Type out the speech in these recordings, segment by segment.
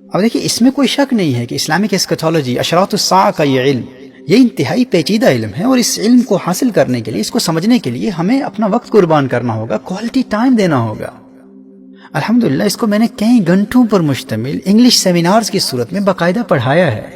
اب دیکھیے اس میں کوئی شک نہیں ہے کہ اسلامک اسکیٹالوجی، اشراط الساعہ کا یہ علم، یہ انتہائی پیچیدہ علم ہے، اور اس علم کو حاصل کرنے کے لیے، اس کو سمجھنے کے لیے ہمیں اپنا وقت قربان کرنا ہوگا، کوالٹی ٹائم دینا ہوگا۔ الحمدللہ اس کو میں نے کئی گھنٹوں پر مشتمل انگلش سیمینارز کی صورت میں باقاعدہ پڑھایا ہے،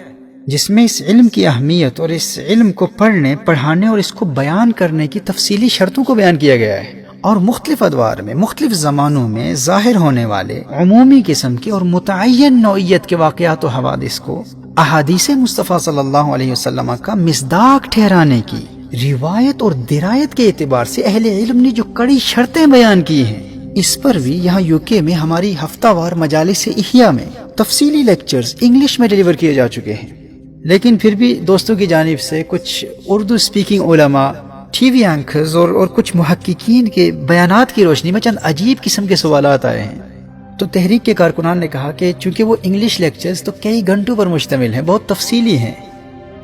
جس میں اس علم کی اہمیت اور اس علم کو پڑھنے، پڑھانے اور اس کو بیان کرنے کی تفصیلی شرطوں کو بیان کیا گیا ہے، اور مختلف ادوار میں، مختلف زمانوں میں ظاہر ہونے والے عمومی قسم کے اور متعین نوعیت کے واقعات و حوادث کو احادیث مصطفیٰ صلی اللہ علیہ وسلم کا مصداق ٹھہرانے کی روایت اور درایت کے اعتبار سے اہل علم نے جو کڑی شرطیں بیان کی ہیں، اس پر بھی یہاں UK میں ہماری ہفتہ وار مجالس احیاء میں تفصیلی لیکچرز انگلش میں ڈیلیور کیے جا چکے ہیں۔ لیکن پھر بھی دوستوں کی جانب سے کچھ اردو سپیکنگ علماء، ٹی وی اینکرز اور کچھ محققین کے بیانات کی روشنی میں چند عجیب قسم کے سوالات آئے ہیں۔ تو تحریک کے کارکنان نے کہا کہ چونکہ وہ انگلش لیکچرز تو کئی گھنٹوں پر مشتمل ہیں، بہت تفصیلی ہیں،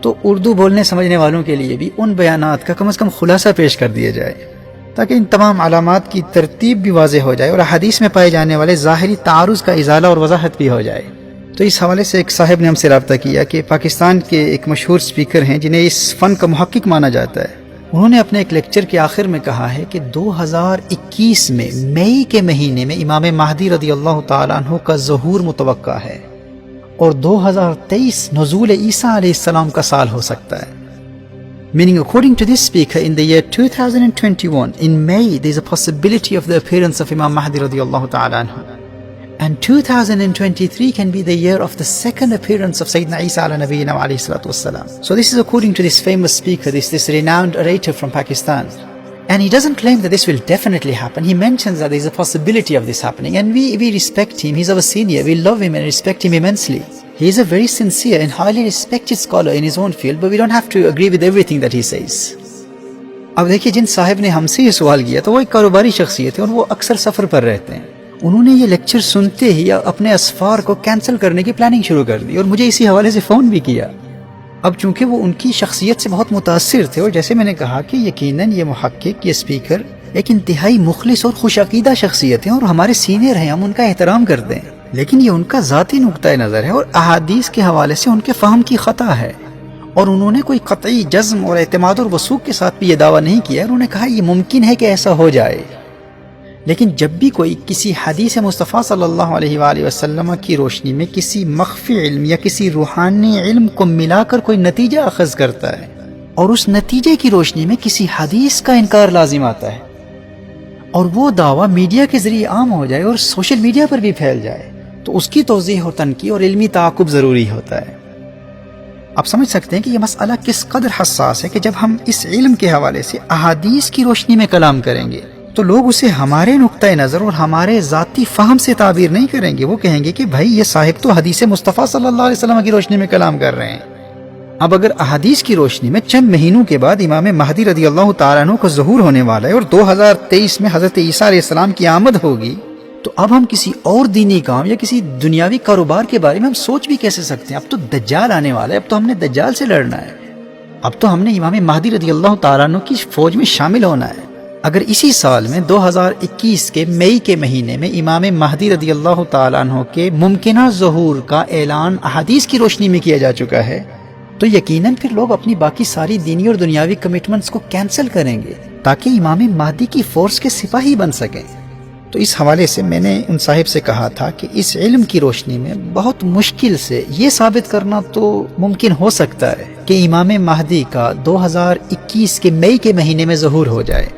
تو اردو بولنے سمجھنے والوں کے لیے بھی ان بیانات کا کم از کم خلاصہ پیش کر دیا جائے، تاکہ ان تمام علامات کی ترتیب بھی واضح ہو جائے اور احادیث میں پائے جانے والے ظاہری تعارض کا ازالہ اور وضاحت بھی ہو جائے۔ تو اس حوالے سے ایک صاحب نے ہم سے رابطہ کیا کہ پاکستان کے ایک مشہور سپیکر ہیں جنہیں اس فن کا محقق مانا جاتا ہے۔ انہوں نے اپنے ایک لیکچر کے آخر میں کہا ہے کہ 2021 میں مئی کے مہینے میں امام مہدی رضی اللہ تعالیٰ عنہ کا ظہور متوقع ہے، اور 2023 نزول عیسیٰ علیہ السلام کا سال ہو سکتا ہے۔ Meaning, according to this speaker, in the year 2021, in May, there is a possibility of the appearance of Imam Mahdi radiallahu ta'ala anhu. And 2023 can be the year of the second appearance of Sayyidina Isa ala nabiyyina wa alayhi salatu wassalam. So this is according to this famous speaker, this renowned orator from Pakistan. And he doesn't claim that this will definitely happen. He mentions that there is a possibility of this happening. And we respect him. He's our senior. We love him and respect him immensely. He is a very sincere and highly respected scholar in his own field, but we don't have to agree with everything that he says. اب دیکھیے جن صاحب نے ہم سے یہ سوال کیا تو وہ ایک کاروباری شخصیت ہے اور وہ اکثر سفر پر رہتے ہیں۔ انہوں نے یہ لیکچر سنتے ہی اپنے اسفار کو کینسل کرنے کی پلاننگ شروع کر دی اور مجھے اسی حوالے سے فون بھی کیا۔ اب چونکہ وہ ان کی شخصیت سے بہت متاثر تھے، اور جیسے میں نے کہا کہ یقیناً یہ محقق، یہ اسپیکر ایک انتہائی مخلص اور خوش عقیدہ شخصیت ہیں اور ہمارے سینئر ہیں، ہم ان کا احترام کرتے ہیں، لیکن یہ ان کا ذاتی نقطہ نظر ہے اور احادیث کے حوالے سے ان کے فہم کی خطا ہے، اور انہوں نے کوئی قطعی جزم اور اعتماد اور وثوق کے ساتھ بھی یہ دعویٰ نہیں کیا۔ انہوں نے کہا یہ ممکن ہے کہ ایسا ہو جائے، لیکن جب بھی کوئی کسی حدیث مصطفیٰ صلی اللہ علیہ وآلہ وسلم کی روشنی میں کسی مخفی علم یا کسی روحانی علم کو ملا کر کوئی نتیجہ اخذ کرتا ہے اور اس نتیجے کی روشنی میں کسی حدیث کا انکار لازم آتا ہے اور وہ دعویٰ میڈیا کے ذریعے عام ہو جائے اور سوشل میڈیا پر بھی پھیل جائے، تو اس کی توضیح و تنقیح اور علمی تعاقب ضروری ہوتا ہے۔ آپ سمجھ سکتے ہیں کہ یہ مسئلہ کس قدر حساس ہے کہ جب ہم اس علم کے حوالے سے احادیث کی روشنی میں کلام کریں گے تو لوگ اسے ہمارے نقطۂ نظر اور ہمارے ذاتی فہم سے تعبیر نہیں کریں گے، وہ کہیں گے کہ بھائی یہ صاحب تو حدیث مصطفیٰ صلی اللہ علیہ وسلم کی روشنی میں کلام کر رہے ہیں۔ اب اگر احادیث کی روشنی میں چند مہینوں کے بعد امام مہدی رضی اللہ تعالیٰ عنہ کا ظہور ہونے والا ہے اور 2023 میں حضرت عیسیٰ علیہ السلام کی آمد ہوگی، تو اب ہم کسی اور دینی کام یا کسی دنیاوی کاروبار کے بارے میں ہم سوچ بھی کیسے سکتے ہیں؟ اب تو دجال آنے والا ہے، اب تو ہم نے دجال سے لڑنا ہے، اب تو ہم نے امام مہدی رضی اللہ تعالیٰ عنہ کی فوج میں شامل ہونا ہے۔ اگر اسی سال میں 2021 کے مئی کے مہینے میں امام مہدی رضی اللہ تعالیٰ عنہ کے ممکنہ ظہور کا اعلان احادیث کی روشنی میں کیا جا چکا ہے، تو یقیناً پھر لوگ اپنی باقی ساری دینی اور دنیاوی کمٹمنٹس کو کینسل کریں گے تاکہ امام مہدی کی فورس کے سپاہی بن سکیں۔ تو اس حوالے سے میں نے ان صاحب سے کہا تھا کہ اس علم کی روشنی میں بہت مشکل سے یہ ثابت کرنا تو ممکن ہو سکتا ہے کہ امام مہدی کا 2021 کے مئی کے مہینے میں ظہور ہو جائے،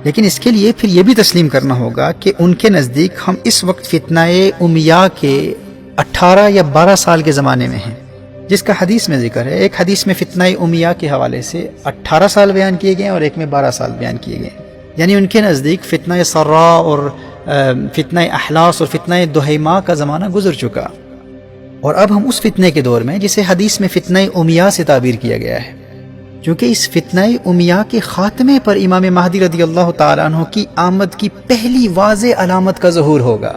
لیکن اس کے لیے پھر یہ بھی تسلیم کرنا ہوگا کہ ان کے نزدیک ہم اس وقت فتنہ امیہ کے 18 یا 12 سال کے زمانے میں ہیں، جس کا حدیث میں ذکر ہے۔ ایک حدیث میں فتنہ امیہ کے حوالے سے 18 سال بیان کیے گئے اور ایک میں 12 سال بیان کیے گئے، یعنی ان کے نزدیک فتنہ سرا اور فتنہ احلاس اور فتنہ دہیما کا زمانہ گزر چکا، اور اب ہم اس فتنے کے دور میں جسے حدیث میں فتنہ امیہ سے تعبیر کیا گیا ہے، کیونکہ اس فتنہ امیہ کے خاتمے پر امام مہدی رضی اللہ تعالیٰ عنہ کی آمد کی پہلی واضح علامت کا ظہور ہوگا،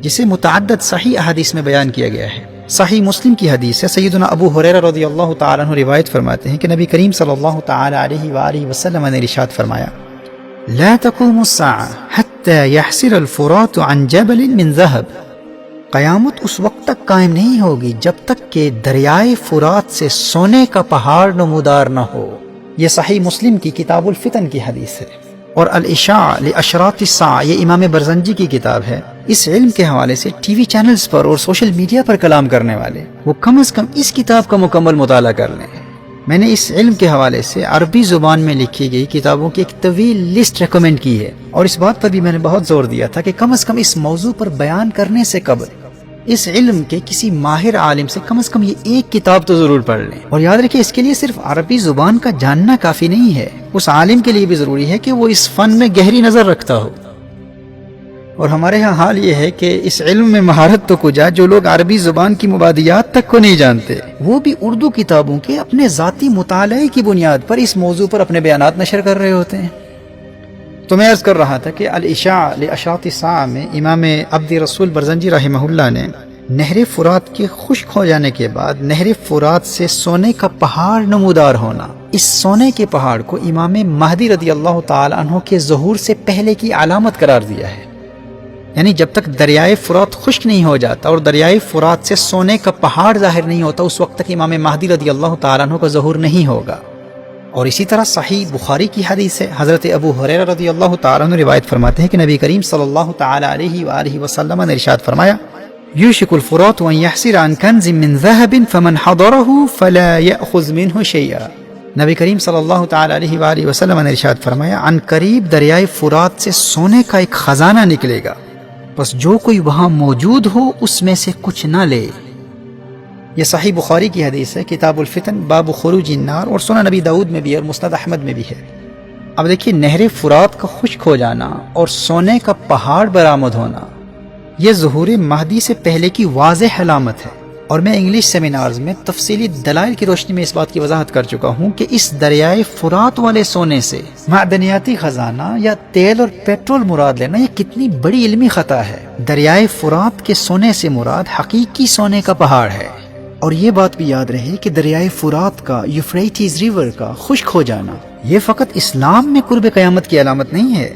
جسے متعدد صحیح احادیث میں بیان کیا گیا ہے۔ صحیح مسلم کی حدیث ہے، سیدنا ابو ہریرہ رضی اللہ تعالیٰ عنہ روایت فرماتے ہیں کہ نبی کریم صلی اللہ تعالیٰ علیہ وآلہ وسلم نے ارشاد فرمایا لا تقوم الساعة حتى يحسر الفرات عن جبل من ذهب، قیامت اس وقت تک قائم نہیں ہوگی جب تک کہ دریائے فرات سے سونے کا پہاڑ نمودار نہ ہو۔ یہ صحیح مسلم کی کتاب الفتن کی حدیث ہے، اور الاشاع لاشراط الساعہ یہ امام برزنجی کی کتاب ہے۔ اس علم کے حوالے سے ٹی وی چینلز پر اور سوشل میڈیا پر کلام کرنے والے وہ کم از کم اس کتاب کا مکمل مطالعہ کر لیں۔ میں نے اس علم کے حوالے سے عربی زبان میں لکھی گئی کتابوں کی ایک طویل لسٹ ریکمینڈ کی ہے، اور اس بات پر بھی میں نے بہت زور دیا تھا کہ کم از کم اس موضوع پر بیان کرنے سے قبل اس علم کے کسی ماہر عالم سے کم از کم یہ ایک کتاب تو ضرور پڑھ لیں۔ اور یاد رکھیں اس کے لیے صرف عربی زبان کا جاننا کافی نہیں ہے، اس عالم کے لیے بھی ضروری ہے کہ وہ اس فن میں گہری نظر رکھتا ہو۔ اور ہمارے ہاں حال یہ ہے کہ اس علم میں مہارت تو کجا، جو لوگ عربی زبان کی مبادیات تک کو نہیں جانتے وہ بھی اردو کتابوں کے اپنے ذاتی مطالعے کی بنیاد پر اس موضوع پر اپنے بیانات نشر کر رہے ہوتے ہیں۔ تو میں عرض کر رہا تھا کہ الاشاع لاشراط الساعہ میں امام عبد رسول برزنجی رحمہ اللہ نے نہر فرات کے خشک ہو جانے کے بعد نہر فرات سے سونے کا پہاڑ نمودار ہونا، اس سونے کے پہاڑ کو امام مہدی رضی اللہ تعالی عنہ کے ظہور سے پہلے کی علامت قرار دیا ہے۔ یعنی جب تک دریائے فرات خشک نہیں ہو جاتا اور دریائے فرات سے سونے کا پہاڑ ظاہر نہیں ہوتا اس وقت تک امام مہدی رضی اللہ تعالی عنہ کا ظہور نہیں ہوگا۔ اور اسی طرح صحیح بخاری کی حدیث ہے، حضرت ابو ہریرہ رضی اللہ تعالی عنہ روایت فرماتے ہیں کہ نبی کریم صلی اللہ تعالی علیہ وآلہ وسلم نے ارشاد فرمایا یوشک الفرات ان یحسر عن کنز من ذهب فمن حضره فلا یأخذ منه شیئا۔ نبی کریم صلی اللہ تعالی علیہ وآلہ وسلم نے ارشاد فرمایا عن قریب دریائے فرات سے سونے کا ایک خزانہ نکلے گا، بس جو کوئی وہاں موجود ہو اس میں سے کچھ نہ لے۔ یہ صحیح بخاری کی حدیث ہے، کتاب الفتن باب خروج النار، اور سنن نبی داؤد میں بھی اور مسند احمد میں بھی ہے۔ اب دیکھیے نہر فرات کا خشک ہو جانا اور سونے کا پہاڑ برآمد ہونا یہ ظہور مہدی سے پہلے کی واضح علامت ہے، اور میں انگلش سیمینارز میں تفصیلی دلائل کی روشنی میں اس بات کی وضاحت کر چکا ہوں کہ اس دریائے فرات والے سونے سے معدنیاتی خزانہ یا تیل اور پیٹرول مراد لینا یہ کتنی بڑی علمی خطا ہے۔ دریائے فرات کے سونے سے مراد حقیقی سونے کا پہاڑ ہے۔ اور یہ بات بھی یاد رہے کہ دریائے فرات کا یوفریٹس ریور کا خشک ہو جانا یہ فقط اسلام میں قرب قیامت کی علامت نہیں ہے،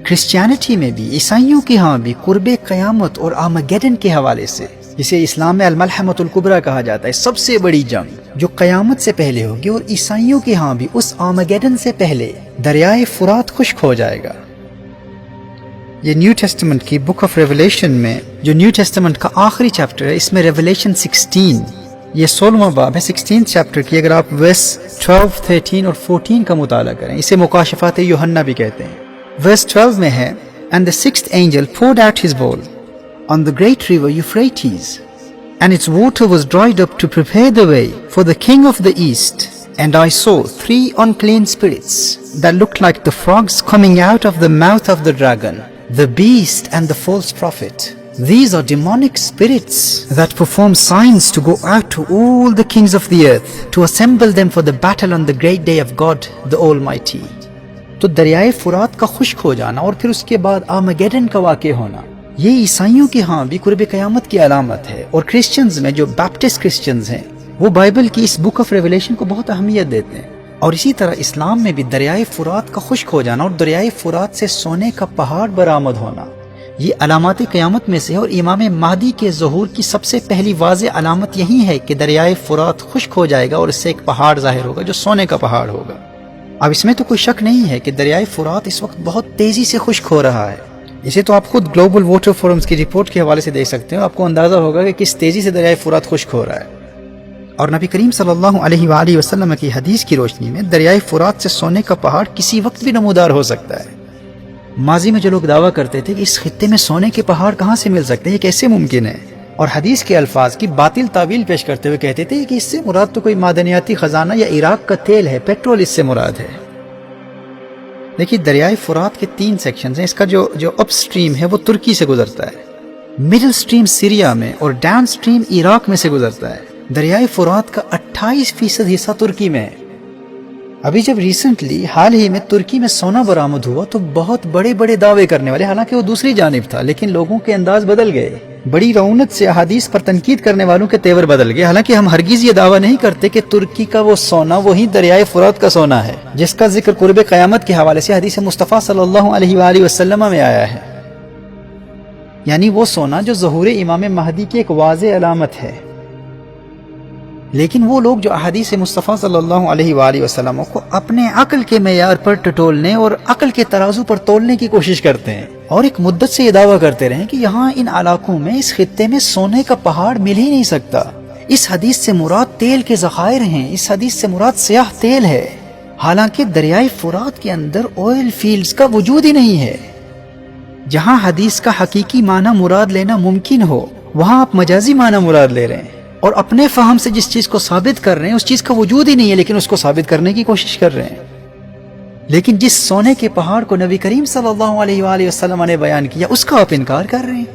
کرسچینٹی میں بھی، عیسائیوں کے ہاں بھی قرب قیامت اور آرمیگیڈن کے حوالے سے، جسے اسلام میں الملحمۃ الکبریٰ کہا جاتا ہے، سب سے بڑی جنگ جو قیامت سے پہلے ہوگی، اور عیسائیوں کے ہاں بھی اس آرمیگیڈن سے پہلے دریائے فرات خشک ہو جائے گا۔ یہ نیو ٹیسٹمنٹ کی بک آف ریولیشن میں جو نیو ٹیسٹمنٹ کا آخری چیپٹر ہے، اس میں ریولیشن 16 یہ 16واں باب ہے، 16 چیپٹر کی اگر آپ ورس 12، 13 اور 14 کا مطالعہ کریں، اسے مکاشفات یوحنا بھی کہتے ہیں۔ ورس 12 میں ہے And the sixth angel poured out his bowl on the great river Euphrates, and its water was dried up to prepare the way for the king of the east. And I saw 3 unclean spirits that looked like the frogs coming out of the mouth of the dragon, the beast and the false prophet. These are demonic spirits that perform signs to go out to all the kings of the earth to assemble them for the battle on the great day of God the Almighty. تو دریائے فرات کا خشک ہو جانا اور پھر اس کے بعد آرمیگیڈن کا واقع ہونا یہ عیسائیوں کے ہاں بھی قرب قیامت کی علامت ہے، اور کرسچنز میں جو بیپٹسٹ کرسچنز ہیں وہ بائبل کی اس بک آف ریولیشن کو بہت اہمیت دیتے ہیں۔ اور اسی طرح اسلام میں بھی دریائے فرات کا خشک ہو جانا اور دریائے فرات سے سونے کا پہاڑ برآمد ہونا یہ علامات قیامت میں سے ہے، اور امام مہدی کے ظہور کی سب سے پہلی واضح علامت یہی ہے کہ دریائے فرات خشک ہو جائے گا اور اس سے ایک پہاڑ ظاہر ہوگا جو سونے کا پہاڑ ہوگا۔ اب اس میں تو کوئی شک نہیں ہے کہ دریائے فرات اس وقت بہت تیزی سے خشک ہو رہا ہے، اسے تو آپ خود گلوبل واٹر فورمز کی رپورٹ کے حوالے سے دیکھ سکتے ہیں، آپ کو اندازہ ہوگا کہ کس تیزی سے دریائے فرات خشک ہو رہا ہے۔ اور نبی کریم صلی اللہ علیہ وآلہ وسلم کی حدیث کی روشنی میں دریائے فرات سے سونے کا پہاڑ کسی وقت بھی نمودار ہو سکتا ہے۔ ماضی میں جو لوگ دعویٰ کرتے تھے کہ اس خطے میں سونے کے پہاڑ کہاں سے مل سکتے ہیں، یہ کیسے ممکن ہے، اور حدیث کے الفاظ کی باطل تعویل پیش کرتے ہوئے کہتے تھے کہ اس سے مراد تو کوئی معدنیاتی خزانہ یا عراق کا تیل ہے، پیٹرول اس سے مراد ہے۔ دیکھیے دریائے فرات کے 3 سیکشنز ہیں، اس کا جو اپ سٹریم ہے وہ ترکی سے گزرتا ہے، مڈل سٹریم سیریا میں، اور ڈاؤن سٹریم عراق میں سے گزرتا ہے۔ دریائے فرات کا 28% حصہ ترکی میں ہے۔ ابھی جب ریسنٹلی حال ہی میں ترکی میں سونا برآمد ہوا تو بہت بڑے بڑے دعوے کرنے والے، حالانکہ وہ دوسری جانب تھا، لیکن لوگوں کے انداز بدل گئے، بڑی رونق سے احادیث پر تنقید کرنے والوں کے تیور بدل گئے۔ حالانکہ ہم ہرگز یہ دعویٰ نہیں کرتے کہ ترکی کا وہ سونا وہی دریائے فرات کا سونا ہے جس کا ذکر قرب قیامت کے حوالے سے حدیث مصطفیٰ صلی اللہ علیہ وآلہ وسلم میں آیا ہے، یعنی وہ سونا جو ظہور امام مہدی کی ایک واضح علامت ہے۔ لیکن وہ لوگ جو احادیث مصطفیٰ صلی اللہ علیہ وآلہ وسلم کو اپنے عقل کے معیار پر ٹٹولنے اور عقل کے ترازو پر تولنے کی کوشش کرتے ہیں، اور ایک مدت سے یہ دعویٰ کرتے رہے کہ یہاں ان علاقوں میں، اس خطے میں سونے کا پہاڑ مل ہی نہیں سکتا، اس حدیث سے مراد تیل کے ذخائر ہیں، اس حدیث سے مراد سیاہ تیل ہے، حالانکہ دریائے فرات کے اندر آئل فیلڈز کا وجود ہی نہیں ہے۔ جہاں حدیث کا حقیقی معنی مراد لینا ممکن ہو، وہاں آپ مجازی معنی مراد لے رہے ہیں، اور اپنے فہم سے جس چیز کو ثابت کر رہے ہیں اس چیز کا وجود ہی نہیں ہے، لیکن اس کو ثابت کرنے کی کوشش کر رہے ہیں۔ لیکن جس سونے کے پہاڑ کو نبی کریم صلی اللہ علیہ وآلہ وسلم نے بیان کیا، اس کا آپ انکار کر رہے ہیں،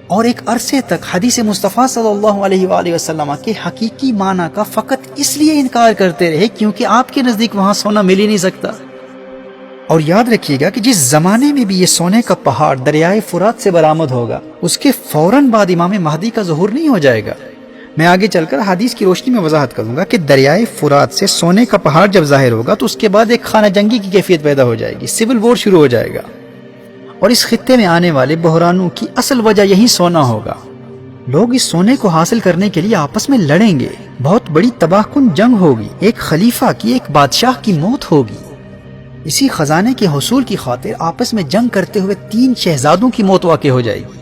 اور ایک عرصے تک حدیث مصطفیٰ صلی اللہ علیہ وآلہ وسلم کے حقیقی معنی کا فقط اس لیے انکار کرتے رہے کیونکہ آپ کے نزدیک وہاں سونا مل ہی نہیں سکتا۔ اور یاد رکھیے گا کہ جس زمانے میں بھی یہ سونے کا پہاڑ دریائے فرات سے برآمد ہوگا، اس کے فوراً بعد امام مہدی کا ظہور نہیں ہو جائے گا۔ میں آگے چل کر حدیث کی روشنی میں وضاحت کروں گا کہ دریائے فرات سے سونے کا پہاڑ جب ظاہر ہوگا تو اس کے بعد ایک خانہ جنگی کی کیفیت پیدا ہو جائے گی، سول وار شروع ہو جائے گا، اور اس خطے میں آنے والے بحرانوں کی اصل وجہ یہی سونا ہوگا۔ لوگ اس سونے کو حاصل کرنے کے لیے آپس میں لڑیں گے، بہت بڑی تباہ کن جنگ ہوگی، ایک خلیفہ کی، ایک بادشاہ کی موت ہوگی۔ اسی خزانے کے حصول کی خاطر آپس میں جنگ کرتے ہوئے 3 شہزادوں کی موت واقع ہو جائے گی۔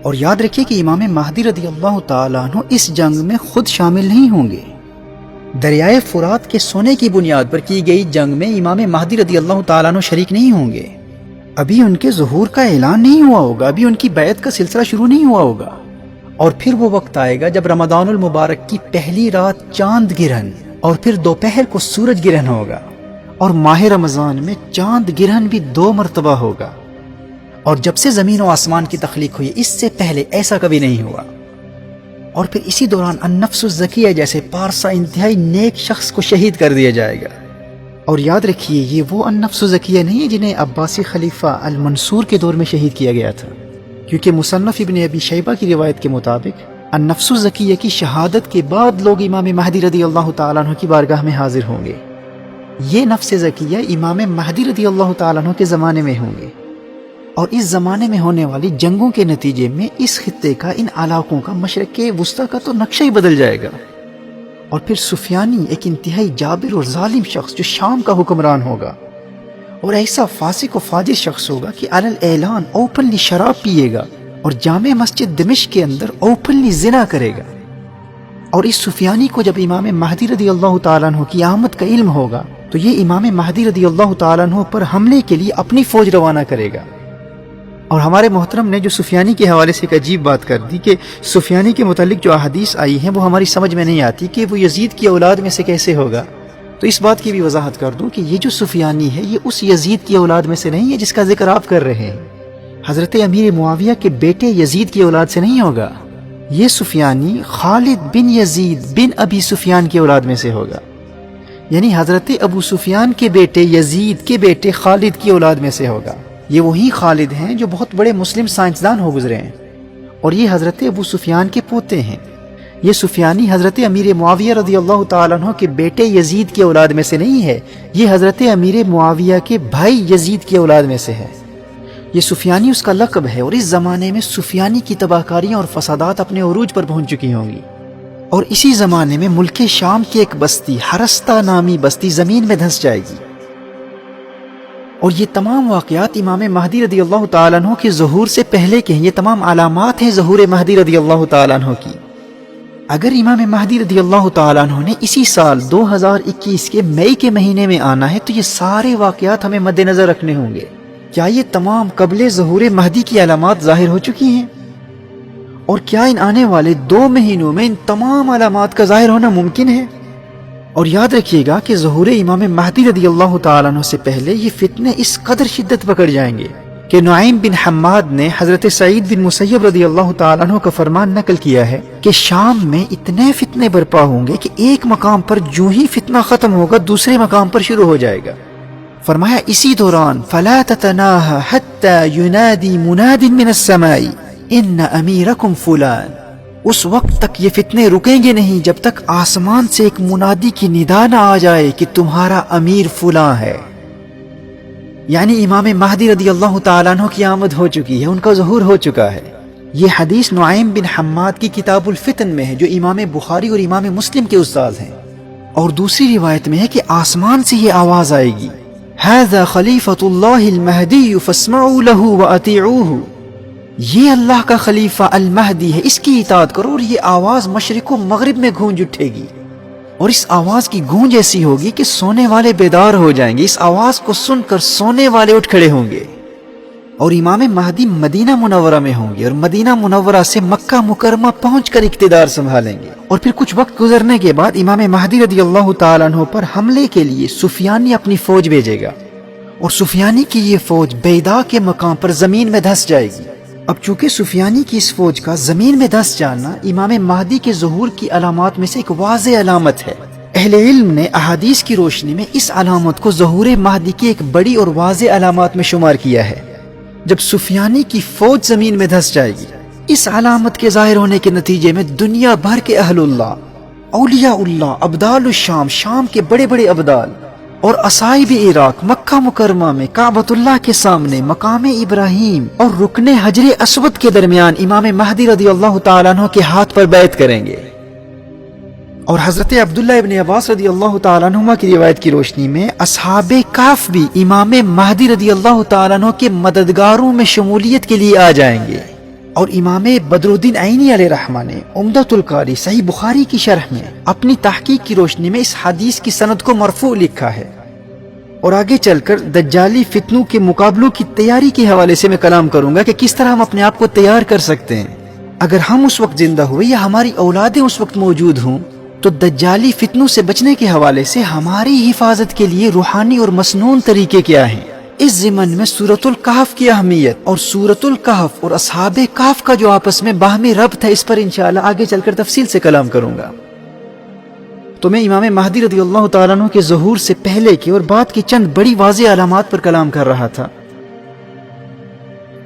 اور یاد رکھیے کہ امام مہدی رضی اللہ تعالیٰ عنہ اس جنگ میں خود شامل نہیں ہوں گے۔ دریائے فرات کے سونے کی بنیاد پر کی گئی جنگ میں امام مہدی رضی اللہ تعالیٰ عنہ شریک نہیں ہوں گے، ابھی ان کے ظہور کا اعلان نہیں ہوا ہوگا، ابھی ان کی بیعت کا سلسلہ شروع نہیں ہوا ہوگا۔ اور پھر وہ وقت آئے گا جب رمضان المبارک کی پہلی رات چاند گرہن، اور پھر دوپہر کو سورج گرہن ہوگا، اور ماہ رمضان میں چاند گرہن بھی 2 مرتبہ ہوگا، اور جب سے زمین و آسمان کی تخلیق ہوئی اس سے پہلے ایسا کبھی نہیں ہوا۔ اور پھر اسی دوران النفس الزکیہ جیسے پارسا انتہائی نیک شخص کو شہید کر دیا جائے گا۔ اور یاد رکھیے یہ وہ النفس الزکیہ نہیں ہے جنہیں عباسی خلیفہ المنصور کے دور میں شہید کیا گیا تھا، کیونکہ مصنف ابن ابی شیبہ کی روایت کے مطابق النفس الزکیہ کی شہادت کے بعد لوگ امام مہدی رضی اللہ تعالیٰ عنہ کی بارگاہ میں حاضر ہوں گے۔ یہ نفس زکیہ امام مہدی رضی اللہ تعالیٰ عنہ کے زمانے میں ہوں گے، اور اس زمانے میں ہونے والی جنگوں کے نتیجے میں اس خطے کا، ان علاقوں کا، مشرق وسطیٰ کا تو نقشہ ہی بدل جائے گا۔ اور پھر سفیانی ایک انتہائی جابر اور ظالم شخص جو شام کا حکمران ہوگا، اور ایسا فاسق و فاجر شخص ہوگا کہ علی الاعلان اوپنلی شراب پیے گا، اور جامع مسجد دمشق کے اندر اوپنلی زنا کرے گا۔ اور اس سفیانی کو جب امام مہدی رضی اللہ تعالیٰ عنہ کی آمد کا علم ہوگا تو یہ امام مہدی رضی اللہ تعالیٰ عنہ پر حملے کے لیے اپنی فوج روانہ کرے گا۔ اور ہمارے محترم نے جو سفیانی کے حوالے سے ایک عجیب بات کر دی کہ سفیانی کے متعلق جو احادیث آئی ہیں وہ ہماری سمجھ میں نہیں آتی کہ وہ یزید کی اولاد میں سے کیسے ہوگا، تو اس بات کی بھی وضاحت کر دوں کہ یہ جو سفیانی ہے یہ اس یزید کی اولاد میں سے نہیں ہے جس کا ذکر آپ کر رہے ہیں، حضرت امیر معاویہ کے بیٹے یزید کی اولاد سے نہیں ہوگا۔ یہ سفیانی خالد بن یزید بن ابی سفیان کی اولاد میں سے ہوگا، یعنی حضرت ابو سفیان کے بیٹے یزید کے بیٹے خالد کی اولاد میں سے ہوگا۔ یہ وہی خالد ہیں جو بہت بڑے مسلم سائنسدان ہو گزرے ہیں، اور یہ حضرت ابو سفیان کے پوتے ہیں۔ یہ سفیانی حضرت امیر معاویہ رضی اللہ تعالیٰ عنہ کے بیٹے یزید کی اولاد میں سے نہیں ہے، یہ حضرت امیر معاویہ کے بھائی یزید کی اولاد میں سے ہے۔ یہ سفیانی اس کا لقب ہے، اور اس زمانے میں سفیانی کی تباہ کاریاں اور فسادات اپنے عروج پر پہنچ چکی ہوں گی۔ اور اسی زمانے میں ملک شام کی ایک بستی حرستہ نامی بستی زمین میں دھنس جائے گی۔ اور یہ تمام واقعات امام مہدی رضی اللہ تعالیٰ عنہ کے ظہور سے پہلے کے ہیں، یہ تمام علامات ہیں ظہور مہدی رضی اللہ تعالیٰ عنہ کی۔ اگر امام مہدی رضی اللہ تعالیٰ عنہ نے اسی سال 2021 کے مئی کے مہینے میں آنا ہے تو یہ سارے واقعات ہمیں مد نظر رکھنے ہوں گے۔ کیا یہ تمام قبل ظہور مہدی کی علامات ظاہر ہو چکی ہیں؟ اور کیا ان آنے والے 2 مہینوں میں ان تمام علامات کا ظاہر ہونا ممکن ہے؟ اور یاد رکھیے گا کہ ظہور امام مہدی رضی اللہ تعالیٰ عنہ سے پہلے یہ فتنے اس قدر شدت پکڑ جائیں گے کہ نعیم بن حماد نے حضرت سعید بن مسیب رضی اللہ تعالیٰ عنہ کا فرمان نقل کیا ہے کہ شام میں اتنے فتنے برپا ہوں گے کہ ایک مقام پر جو ہی فتنہ ختم ہوگا دوسرے مقام پر شروع ہو جائے گا. فرمایا اسی دوران فلا تتناہا حتی ینادی مناد من السماء ان امیرکم فلان، اس وقت تک یہ فتنے رکیں گے نہیں جب تک آسمان سے ایک منادی کی ندا نہ آ جائے کہ تمہارا امیر فلاں ہے. یعنی امام مہدی رضی اللہ تعالیٰ عنہ کی آمد ہو چکی ہے، ان کا ظہور ہو چکا ہے. یہ حدیث نعیم بن حماد کی کتاب الفتن میں ہے جو امام بخاری اور امام مسلم کے استاد ہیں. اور دوسری روایت میں ہے کہ آسمان سے یہ آواز آئے گی ھذا خلیفۃ اللہ المہدی فاسمعوا له واطیعوہ، یہ اللہ کا خلیفہ المہدی ہے، اس کی اطاعت کرو. اور یہ آواز مشرق و مغرب میں گونج اٹھے گی، اور اس آواز کی گونج ایسی ہوگی کہ سونے والے بیدار ہو جائیں گے. اس آواز کو سن کر سونے والے اٹھ کھڑے ہوں گے. اور امام مہدی مدینہ منورہ میں ہوں گے اور مدینہ منورہ سے مکہ مکرمہ پہنچ کر اقتدار سنبھالیں گے. اور پھر کچھ وقت گزرنے کے بعد امام مہدی رضی اللہ تعالیٰ عنہ پر حملے کے لیے سفیانی اپنی فوج بھیجے گا، اور سفیانی کی یہ فوج بیدا کے مقام پر زمین میں دھس جائے گی. اب چونکہ سفیانی کی اس فوج کا زمین میں دھس جانا امام مہدی کے ظہور کی علامات میں سے ایک واضح علامت ہے. اہل علم نے احادیث کی روشنی میں اس علامت کو ظہور مہدی کی ایک بڑی اور واضح علامات میں شمار کیا ہے. جب سفیانی کی فوج زمین میں دھس جائے گی، اس علامت کے ظاہر ہونے کے نتیجے میں دنیا بھر کے اہل اللہ، اولیاء اللہ، ابدال الشام، شام کے بڑے بڑے ابدال اور اصائب عراق مکہ مکرمہ میں کعبۃ اللہ کے سامنے مقام ابراہیم اور رکن حجر اسود کے درمیان امام مہدی رضی اللہ تعالیٰ عنہ کے ہاتھ پر بیعت کریں گے. اور حضرت عبداللہ ابن عباس رضی اللہ تعالیٰ عنہ کی روایت کی روشنی میں اصحاب کہف بھی امام مہدی رضی اللہ تعالیٰ عنہ کے مددگاروں میں شمولیت کے لیے آ جائیں گے. اور امام بدر الدین عینی علیہ رحمہ نے عمدۃ القاری صحیح بخاری کی شرح میں اپنی تحقیق کی روشنی میں اس حدیث کی سند کو مرفوع لکھا ہے. اور آگے چل کر دجالی فتنوں کے مقابلوں کی تیاری کے حوالے سے میں کلام کروں گا کہ کس طرح ہم اپنے آپ کو تیار کر سکتے ہیں. اگر ہم اس وقت زندہ ہوئے یا ہماری اولادیں اس وقت موجود ہوں تو دجالی فتنوں سے بچنے کے حوالے سے ہماری حفاظت کے لیے روحانی اور مسنون طریقے کیا ہیں. اس ضمن میں سورۃ الکہف کی اہمیت اور سورۃ الکہف اور اصحاب کہف کا جو آپس میں باہمی ربط ہے، اس پر انشاءاللہ آگے چل کر تفصیل سے کلام کروں گا. تو میں امام مہدی رضی اللہ تعالیٰ عنہ کے ظہور سے پہلے کی اور بعد کی چند بڑی واضح علامات پر کلام کر رہا تھا.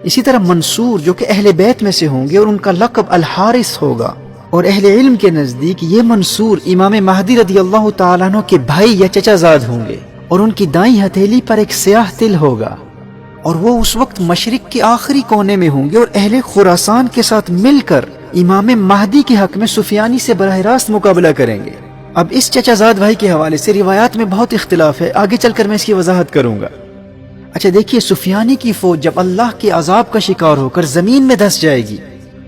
اسی طرح منصور جو کہ اہل بیت میں سے ہوں گے اور ان کا لقب الحارث ہوگا، اور اہل علم کے نزدیک یہ منصور امام مہدی رضی اللہ تعالیٰ عنہ کے بھائی یا چچا زاد ہوں گے، اور ان کی دائیں ہتھیلی پر ایک سیاہ تل ہوگا، اور وہ اس وقت مشرق کے آخری کونے میں ہوں گے اور اہل خراسان کے ساتھ مل کر امام مہدی کے حق میں سفیانی سے براہ راست مقابلہ کریں گے. اب اس چچا زاد بھائی کے حوالے سے روایات میں بہت اختلاف ہے، آگے چل کر میں اس کی وضاحت کروں گا. اچھا دیکھیے، سفیانی کی فوج جب اللہ کے عذاب کا شکار ہو کر زمین میں دھس جائے گی،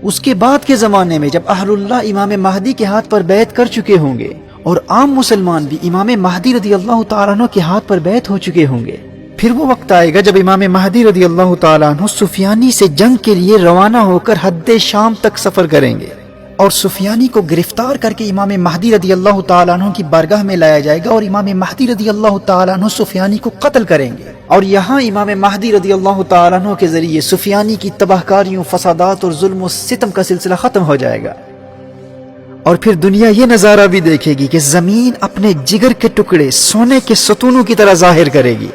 اس کے بعد کے زمانے میں جب اہل اللہ امام مہدی کے ہاتھ پر بیعت کر چکے ہوں گے اور عام مسلمان بھی امام مہدی رضی اللہ تعالیٰ عنہ کے ہاتھ پر بیعت ہو چکے ہوں گے، پھر وہ وقت آئے گا جب امام مہدی رضی اللہ تعالیٰ عنہ سفیانی سے جنگ کے لیے روانہ ہو کر حد شام تک سفر کریں گے، اور سفیانی کو گرفتار کر کے امام مہدی رضی اللہ تعالیٰ عنہ کی بارگاہ میں لایا جائے گا، اور امام مہدی رضی اللہ تعالیٰ عنہ سفیانی کو قتل کریں گے. اور یہاں امام مہدی رضی اللہ تعالیٰ عنہ کے ذریعے سفیانی کی تباہ کاریوں، فسادات اور ظلم و ستم کا سلسلہ ختم ہو جائے گا. اور پھر دنیا یہ نظارہ بھی دیکھے گی کہ زمین اپنے جگر کے ٹکڑے سونے کے ستونوں کی طرح ظاہر کرے گی.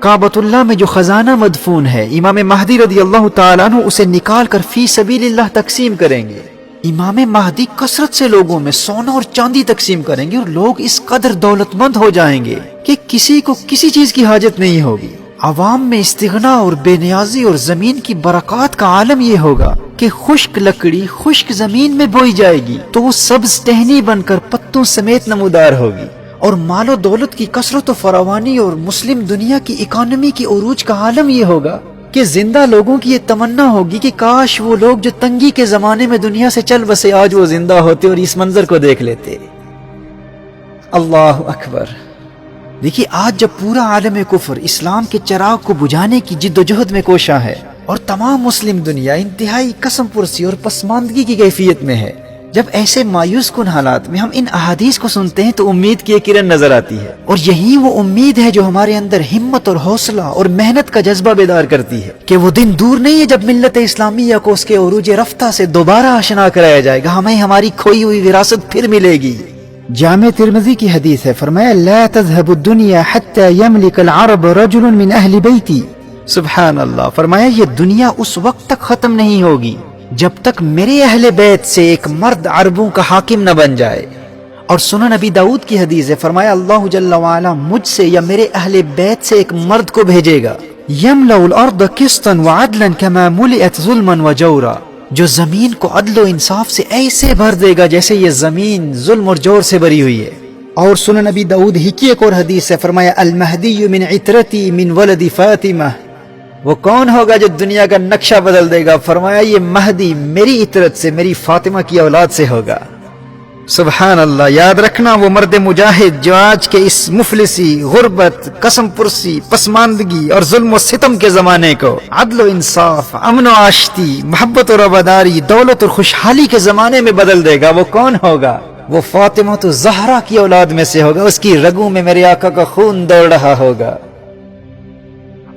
کعبۃ اللہ میں جو خزانہ مدفون ہے، امام مہدی رضی اللہ تعالیٰ عنہ اسے نکال کر فی سبیل اللہ تقسیم کریں گے. امام مہدی کثرت سے لوگوں میں سونا اور چاندی تقسیم کریں گے، اور لوگ اس قدر دولت مند ہو جائیں گے کہ کسی کو کسی چیز کی حاجت نہیں ہوگی. عوام میں استغنا اور بے نیازی اور زمین کی برکات کا عالم یہ ہوگا کہ خشک لکڑی خشک زمین میں بوئی جائے گی تو وہ سبز ٹہنی بن کر پتوں سمیت نمودار ہوگی. اور مال و دولت کی کثرت و فراوانی اور مسلم دنیا کی اکانومی کی عروج کا عالم یہ ہوگا کہ زندہ لوگوں کی یہ تمنا ہوگی کہ کاش وہ لوگ جو تنگی کے زمانے میں دنیا سے چل بسے آج وہ زندہ ہوتے اور اس منظر کو دیکھ لیتے. اللہ اکبر. دیکھیے، آج جب پورا عالم کفر اسلام کے چراغ کو بجھانے کی جد و جہد میں کوشاں ہے اور تمام مسلم دنیا انتہائی قسم پرسی اور پسماندگی کی کیفیت میں ہے، جب ایسے مایوس کن حالات میں ہم ان احادیث کو سنتے ہیں تو امید کی ایک کرن نظر آتی ہے، اور یہی وہ امید ہے جو ہمارے اندر ہمت اور حوصلہ اور محنت کا جذبہ بیدار کرتی ہے کہ وہ دن دور نہیں ہے جب ملت اسلامیہ کو اس کے عروج رفتہ سے دوبارہ آشنا کرایا جائے گا، ہمیں ہماری کھوئی ہوئی وراثت پھر ملے گی۔ جامع ترمذی کی حدیث ہے، فرمایا لا تذهب الدنيا حتى يملك العرب رجل من اہل بیتی۔ سبحان اللہ، فرمایا یہ دنیا اس وقت تک ختم نہیں ہوگی جب تک میرے اہل بیت سے ایک مرد عربوں کا حاکم نہ بن جائے۔ اور سنن نبی داؤد کی حدیث ہے، فرمایا اللہ جل وعلا مجھ سے یا میرے اہل بیت سے ایک مرد کو بھیجے گا، یملأ الارض قسطا وعدلا كما ملئت ظلما وجورا، جو زمین کو عدل و انصاف سے ایسے بھر دے گا جیسے یہ زمین ظلم اور جور سے بھری ہوئی ہے۔ اور سنن نبی داؤد ہی کی ایک اور حدیث ہے، فرمایا المہدی من عترتی من ولد فاطمہ، وہ کون ہوگا جو دنیا کا نقشہ بدل دے گا؟ فرمایا یہ مہدی میری عطرت سے، میری فاطمہ کی اولاد سے ہوگا۔ سبحان اللہ، یاد رکھنا وہ مرد مجاہد جو آج کے اس مفلسی، غربت، قسم پرسی، پسماندگی اور ظلم و ستم کے زمانے کو عدل و انصاف، امن و آشتی، محبت اور رواداری، دولت اور خوشحالی کے زمانے میں بدل دے گا۔ وہ کون ہوگا؟ وہ فاطمہ تو زہرا کی اولاد میں سے ہوگا، اس کی رگوں میں میرے آقا کا خون دوڑ رہا ہوگا۔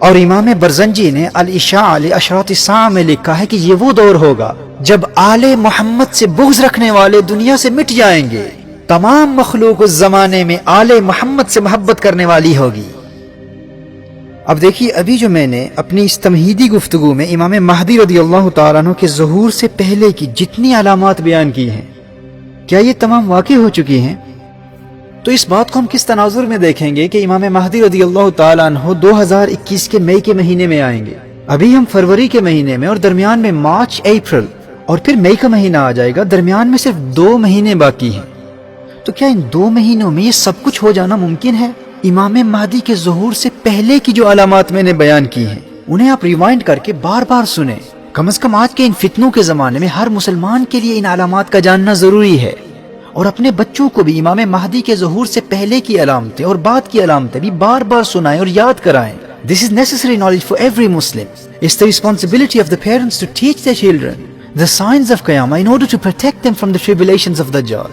اور امام برزنجی نے الاشاع لاشراط الساعہ میں لکھا ہے کہ یہ وہ دور ہوگا جب آل محمد سے بغض رکھنے والے دنیا سے مٹ جائیں گے، تمام مخلوق اس زمانے میں آل محمد سے محبت کرنے والی ہوگی۔ اب دیکھیے، ابھی جو میں نے اپنی اس تمہیدی گفتگو میں امام مہدی رضی اللہ تعالیٰ عنہ کے ظہور سے پہلے کی جتنی علامات بیان کی ہیں، کیا یہ تمام واقع ہو چکی ہیں؟ تو اس بات کو ہم کس تناظر میں دیکھیں گے کہ امام مہدی رضی اللہ تعالیٰ عنہ 2021 کے مئی کے مہینے میں آئیں گے، ابھی ہم فروری کے مہینے میں، اور درمیان میں مارچ، اپریل اور پھر مئی کا مہینہ آ جائے گا، درمیان میں صرف 2 مہینے باقی ہیں۔ تو کیا ان 2 مہینوں میں یہ سب کچھ ہو جانا ممکن ہے؟ امام مہدی کے ظہور سے پہلے کی جو علامات میں نے بیان کی ہیں انہیں آپ ریوائنڈ کر کے بار بار سنیں، کم از کم آج کے ان فتنوں کے زمانے میں ہر مسلمان کے لیے ان علامات کا جاننا ضروری ہے، اور اپنے بچوں کو بھی امام مہدی کے ظہور سے پہلے کی علامتیں اور بعد کی علامتیں بھی بار بار سنائیں اور یاد کرائیں۔ This is necessary knowledge for every Muslim. It's the responsibility of the parents to teach their children the signs of Qiyamah in order to protect them from the tribulations of Dajjal,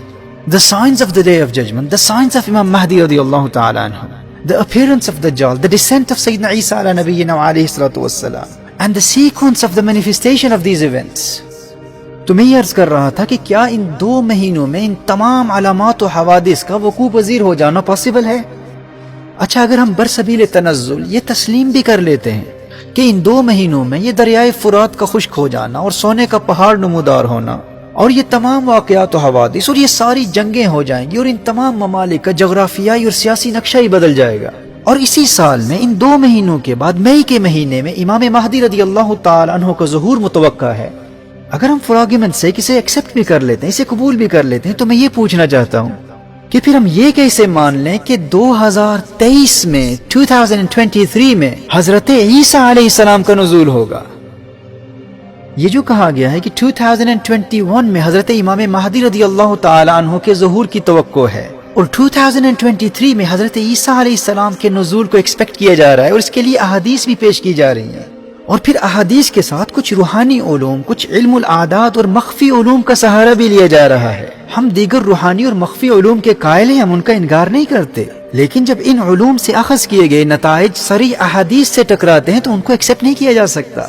the signs of the Day of Judgment, the signs of Imam Mahdi radiyallahu ta'ala anhu, the appearance of Dajjal, the descent of Sayyidina Isa ala nabiyyina wa alayhi salatu wassalam, and the sequence of the manifestation of these events. تو میں یہ عرض کر رہا تھا کہ کیا ان 2 مہینوں میں ان تمام علامات و حوادث کا وقوع پذیر ہو جانا پاسبل ہے؟ اچھا، اگر ہم برسبیل تنزل یہ تسلیم بھی کر لیتے ہیں کہ ان 2 مہینوں میں یہ دریائے فرات کا خشک ہو جانا اور سونے کا پہاڑ نمودار ہونا اور یہ تمام واقعات و حوادث اور یہ ساری جنگیں ہو جائیں گی اور ان تمام ممالک کا جغرافیائی اور سیاسی نقشہ ہی بدل جائے گا، اور اسی سال میں ان 2 مہینوں کے بعد مئی کے مہینے میں امام مہدی رضی اللہ تعالی عنہ کا ظہور متوقع ہے، اگر ہم فار آرگیومنٹ سے اسے ایکسپٹ بھی کر لیتے ہیں، اسے قبول بھی کر لیتے ہیں، تو میں یہ پوچھنا چاہتا ہوں کہ پھر ہم یہ کیسے مان لیں کہ 2023 میں 2023 میں حضرت عیسیٰ علیہ السلام کا نزول ہوگا؟ یہ جو کہا گیا ہے کہ 2021 میں حضرت امام مہدی رضی اللہ تعالی عنہ کے ظہور کی توقع ہے، اور 2023 میں حضرت عیسیٰ علیہ السلام کے نزول کو ایکسپیکٹ کیا جا رہا ہے، اور اس کے لیے احادیث بھی پیش کی جا رہی ہیں، اور پھر احادیث کے ساتھ کچھ روحانی علوم، کچھ علم الاعداد اور مخفی علوم کا سہارا بھی لیا جا رہا ہے۔ ہم دیگر روحانی اور مخفی علوم کے قائل ہیں، ہم ان کا انکار نہیں کرتے، لیکن جب ان علوم سے اخذ کیے گئے نتائج صریح احادیث سے ٹکراتے ہیں تو ان کو ایکسپٹ نہیں کیا جا سکتا۔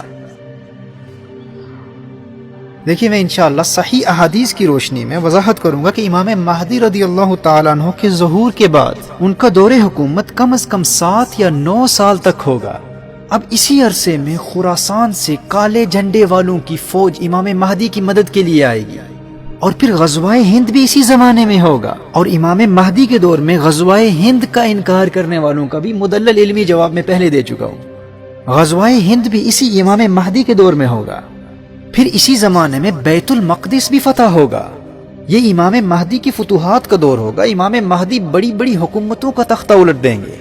دیکھیے، میں انشاءاللہ صحیح احادیث کی روشنی میں وضاحت کروں گا کہ امام مہدی رضی اللہ تعالیٰ عنہ کے ظہور کے بعد ان کا دور حکومت کم از کم 7 یا 9 سال تک ہوگا۔ اب اسی عرصے میں خراسان سے کالے جھنڈے والوں کی فوج امام مہدی کی مدد کے لیے آئے گی، اور پھر غزوہ ہند بھی اسی زمانے میں ہوگا، اور امام مہدی کے دور میں غزوہ ہند کا انکار کرنے والوں کا بھی مدلل علمی جواب میں پہلے دے چکا ہوں۔ غزوہ ہند بھی اسی امام مہدی کے دور میں ہوگا، پھر اسی زمانے میں بیت المقدس بھی فتح ہوگا۔ یہ امام مہدی کی فتوحات کا دور ہوگا، امام مہدی بڑی بڑی حکومتوں کا تختہ الٹ دیں گے،